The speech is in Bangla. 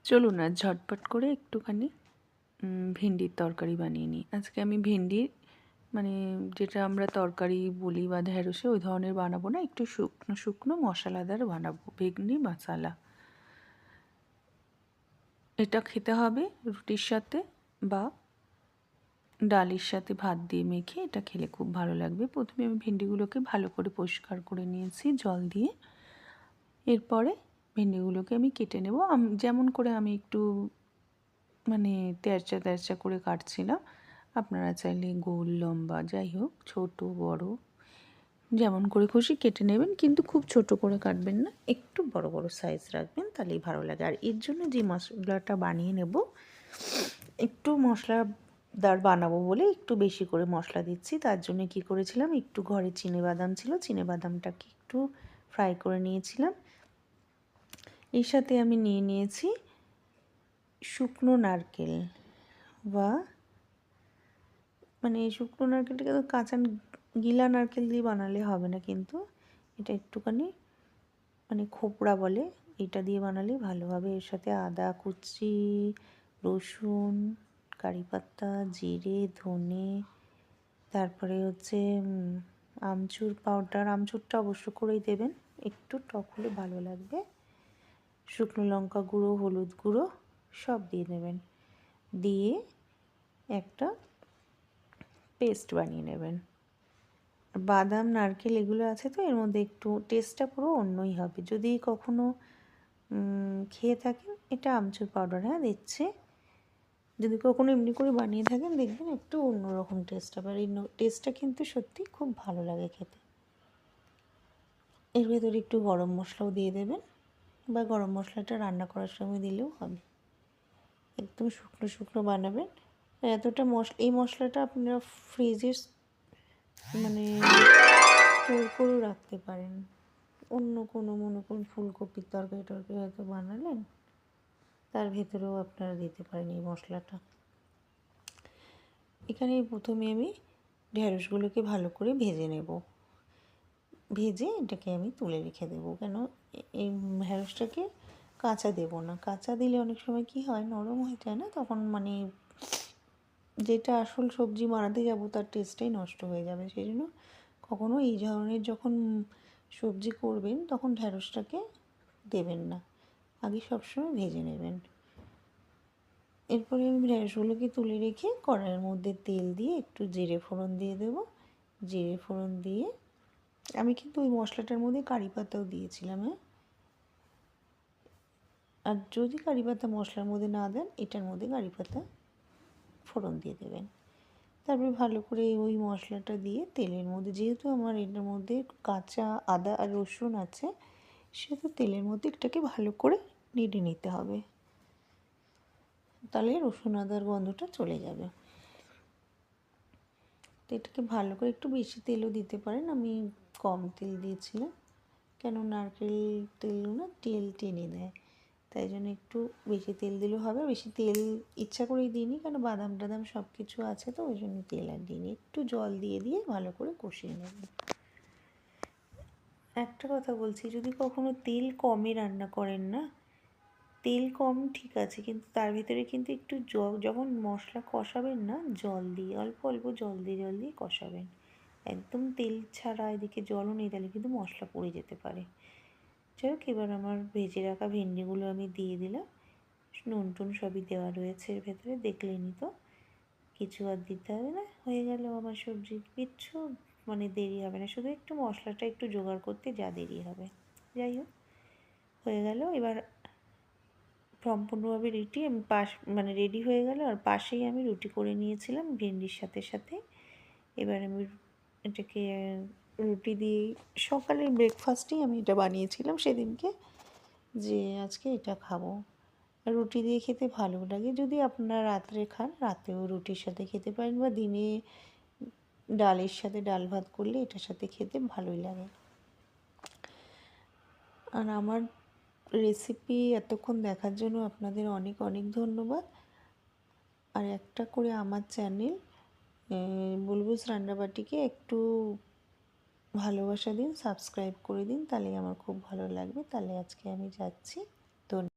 চলুন না ঝটপট করে একটুখানি ভেন্ডির তরকারি বানিয়ে নিই। আজকে আমি ভেন্ডির মানে যেটা আমরা তরকারি বলি বা ঢ্যাঁড়সে ওই ধরনের বানাবো না, একটু শুকনো শুকনো মশলাদার বানাবো, ভেন্ডি মশালা। এটা খেতে হবে রুটির সাথে বা ডালের সাথে, ভাত দিয়ে মেখে এটা খেলে খুব ভালো লাগবে। প্রথমে আমি ভেন্ডিগুলোকে ভালো করে পরিষ্কার করে নিয়েছি জল দিয়ে। এরপরে ভেন্ডিগুলোকে আমি কেটে নেব যেমন করে আমি একটু মানে তেরচা তেরচা করে কাটছিলাম। আপনারা চাইলে গোল লম্বা যাই হোক, ছোট বড় যেমন করে খুশি কেটে নেবেন, কিন্তু খুব ছোট করে কাটবেন না, একটু বড় বড় সাইজ রাখবেন, তাহলেই ভালো লাগে। আর এর জন্য যে মশলাটা বানিয়ে নেব, একটু মশলাদার বানাবো বলে একটু বেশি করে মশলা দিচ্ছি। তার জন্য কি করেছিলাম, একটু ঘরে চিনেবাদাম ছিল, চিনেবাদামটাকে একটু ফ্রাই করে নিয়েছিলাম। এর সাথে আমি নিয়ে নিয়েছি শুকনো নারকেল, বা মানে শুকনো নারকেলটাকে তো কাঁচা গিলা নারকেল দিয়ে বানালে হবে না, কিন্তু এটা একটুখানি মানে খোপড়া বলে, এটা দিয়ে বানালে ভালো হবে। এর সাথে আদা কুচি, রসুন, কারি পাতা, জিরে, ধনে, তারপরে হচ্ছে আমচুর পাউডার, আমচুরটা অবশ্য করেই দেবেন, একটু টক হলে ভালো লাগবে। শুকনো লঙ্কা গুঁড়ো, হলুদ গুঁড়ো সব দিয়ে দেবেন, দিয়ে একটা পেস্ট বানিয়ে নেবেন। বাদাম নারকেল এগুলো আছে তো, এর মধ্যে একটু টেস্টটা পুরো অন্যই হবে। যদি কখনো খেয়ে থাকেন, এটা আমচুর পাউডার হ্যাঁ দিচ্ছে, যদি কখনো এমনি করে বানিয়ে থাকেন দেখবেন একটু অন্যরকম টেস্ট হবে। আর এই টেস্টটা কিন্তু সত্যি খুব ভালো লাগে খেতে। এর ভেতরে একটু গরম মশলাও দিয়ে দেবেন, বা গরম মশলাটা রান্না করার সময় দিলেও হবে। একদম শুকনো শুকনো বানাবেন। এতটা এই মশলাটা আপনারা ফ্রিজে মানে স্টোর করেও রাখতে পারেন। অন্য কোনো মনে করুন ফুলকপির তরকারি টরকারি হয়তো বানালেন, তার ভেতরেও আপনারা দিতে পারেন এই মশলাটা। এখানে প্রথমে আমি ঢ্যাঁড়সগুলোকে ভালো করে ভেজে নেব, ভেজে এটাকে আমি তুলে রেখে দেবো। কেন এই ঢ্যাঁড়সটাকে কাঁচা দেবো না, কাঁচা দিলে অনেক সময় কি হয় নরম হয়ে যায় না, তখন মানে যেটা আসল সবজি বানাতে যাব তার টেস্টটাই নষ্ট হয়ে যাবে। সেই জন্য কখনো এই ধরনের যখন সবজি করবেন তখন ঢ্যাঁড়সটাকে দেবেন না, আগে সবসময় ভেজে নেবেন। এরপরে আমি ঢ্যাঁড়সগুলোকে তুলে রেখে কড়াইয়ের মধ্যে তেল দিয়ে একটু জিরে ফোড়ন দিয়ে দেবো। জিরে ফোড়ন দিয়ে আমি কিন্তু ওই মশলাটার মধ্যে কারি পাতাও দিয়েছিলাম, হ্যাঁ। আর যদি কারি পাতা মশলার মধ্যে না দেন, এটার মধ্যে কারি পাতা ফোড়ন দিয়ে দেবেন। তারপরে ভালো করে ওই মশলাটা দিয়ে তেলের মধ্যে, যেহেতু আমার এটার মধ্যে কাঁচা আদা আর রসুন আছে, সেহেতু তেলের মধ্যে এটাকে ভালো করে নেড়ে নিতে হবে, তাহলে রসুন আদার গন্ধটা চলে যাবে। তো এটাকে ভালো করে, একটু বেশি তেলও দিতে পারেন, আমি কম তেল দিয়েছিলাম, কেন নারকেল তেল না তেল টেনে দেয়, তাই জন্য একটু বেশি তেল দিলেও হবে। বেশি তেল ইচ্ছা করেই দিইনি, কারণ বাদাম টাদাম সব কিছু আছে তো, ওই জন্য তেল আর দিইনি। একটু জল দিয়ে দিয়ে ভালো করে কষিয়ে নেব। একটা কথা বলছি, যদি কখনো তেল কমে রান্না করেন না, তেল কম ঠিক আছে, কিন্তু তার ভিতরে কিন্তু একটু যখন মশলা কষাবেন না, জল দিয়ে অল্প অল্প জল দিয়ে কষাবেন। একদম তেল ছাড়া এদিকে জলও নেই, তাহলে কিন্তু মশলা পড়ে যেতে পারে। যাই হোক, এবার আমার ভেজে রাখা ভেন্ডিগুলো আমি দিয়ে দিলাম, নুন টুন সবই দেওয়া রয়েছে এর ভেতরে, দেখলেনি তো, কিছু আর দিতে হবে না। হয়ে গেল আমার সবজি, কিচ্ছু মানে দেরি হবে না, শুধু একটু মশলাটা একটু জোগাড় করতে যা দেরি হবে। যাই হোক, হয়ে গেল। এবার সম্পূর্ণভাবে রুটি আমি মানে রেডি হয়ে গেল, আর পাশেই আমি রুটি করে নিয়েছিলাম ভেন্ডির সাথে সাথে। এবার আমি এটাকে রুটি দিয়ে, সকালের ব্রেকফাস্টেই আমি এটা বানিয়েছিলাম সেদিনকে, যে আজকে এটা খাবো। রুটি দিয়ে খেতে ভালো লাগে। যদি আপনারা রাত্রে খান, রাতেও রুটির সাথে খেতে পারেন, বা দিনে ডালের সাথে ডাল ভাত করলে এটার সাথে খেতে ভালোই লাগে। আর আমার রেসিপি এতক্ষণ দেখার জন্য আপনাদের অনেক অনেক ধন্যবাদ। আর একটা করে আমার চ্যানেল বুলবুলস রান্নাবাটিকে একটু ভালোবাসা দিন, সাবস্ক্রাইব করে দিন, তাহলে আমার খুব ভালো লাগবে। তাহলে আজকে আমি যাচ্ছি। ধন্যবাদ।